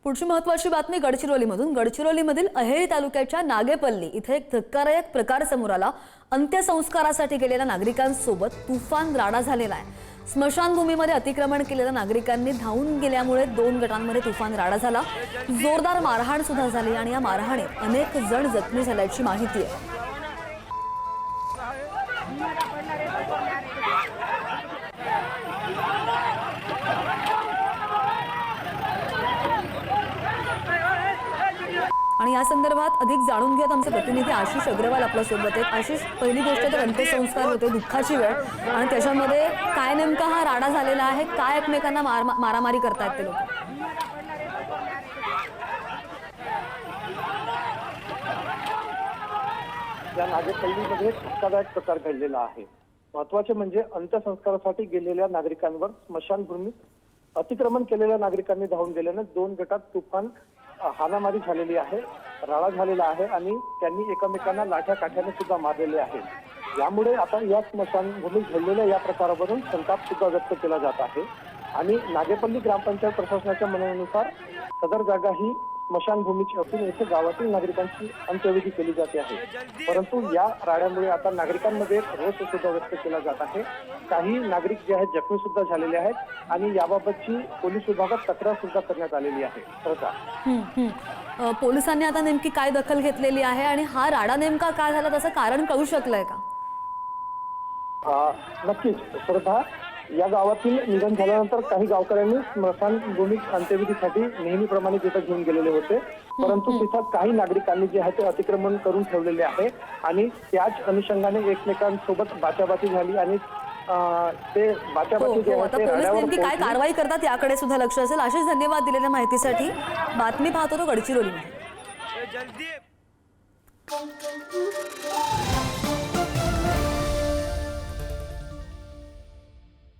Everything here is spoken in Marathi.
पुढची महत्त्वाची बातमी गडचिरोलीमधून। गडचिरोलीमधील अहेरी तालुक्याच्या नागेपल्ली इथे एक धक्कादायक प्रकार समोर आला। अंत्यसंस्कारासाठी गेलेल्या नागरिकांसोबत तुफान राडा झालेला आहे। स्मशानभूमीमध्ये अतिक्रमण केलेल्या नागरिकांनी धावून गेल्यामुळे दोन गटांमध्ये तुफान राडा झाला। जोरदार मारहाण सुद्धा झाली आणि या मारहाणीत अनेक जण जखमी झाल्याची माहिती आहे। आणि या संदर्भात अधिक जाणून घेत आमचे प्रतिनिधी आशिष अग्रवाल आपल्या सोबत आहेत। आशिष, पहिली गोष्ट तर अंत्यसंस्कार होते, दुःखाची वेळ, आणि त्याच्यामध्ये काय नेमका हा राडा झालेला आहे, काय एकमेकांना मारामारी करतायत ते लोक? या नागेपल्लीमध्ये धक्कादायक प्रकार घडलेला आहे। महत्त्वाचे म्हणजे अंत्यसंस्कारासाठी गेलेल्या नागरिकांवर स्मशानभूमीत अतिक्रमण केलेल्या नागरिकांनी धावून गेल्याने दोन गटात तुफान हाणामारी झालेली आहे, राडा झालेला आहे आणि त्यांनी एकमेकांना लाठ्या काठ्याने सुद्धा मारलेले आहे। यामुळे आता या स्मशानभूमीत घडलेल्या या प्रकारावरून संताप सुद्धा व्यक्त केला जात आहे आणि नागेपल्ली ग्रामपंचायत प्रशासनाच्या म्हणण्यानुसार सदर जागा ही स्मशानभूमीची असून येथे गावातील नागरिकांची अंत्यविधी केली जाते आहे। परंतु या राड्यामुळे आता नागरिकांमध्ये रोष सुद्धा व्यक्त केला जात आहे। काही नागरिक जे आहेत जखमी सुद्धा झालेले आहेत आणि याबाबतची पोलीस विभागात तक्रार सुद्धा करण्यात आलेली आहे। पोलिसांनी आता नेमकी काय दखल घेतलेली आहे आणि हा राडा नेमका काय झाला त्याचं कारण कळू शकलंय का? नक्कीच श्रद्धा, या गावातील निधन झाल्यानंतर काही गावकऱ्यांनी स्मशानभूमीत अंत्यविधीसाठी नेहमीप्रमाणे तिथे घेऊन गेलेले होते, परंतु तिथं काही नागरिकांनी जे आहे ते अतिक्रमण करून ठेवलेले आहे आणि त्याच अनुषंगाने एकमेकांसोबत बाचाबाची झाली आणि ते बाचाबाची जे आहे ते पोलीस नेमकी काय कारवाई करतात याकडे सुद्धा लक्ष असेल। आशिष, धन्यवाद दिलेल्या माहितीसाठी। बातमी पाहतो तो गडचिरोलीमध्ये।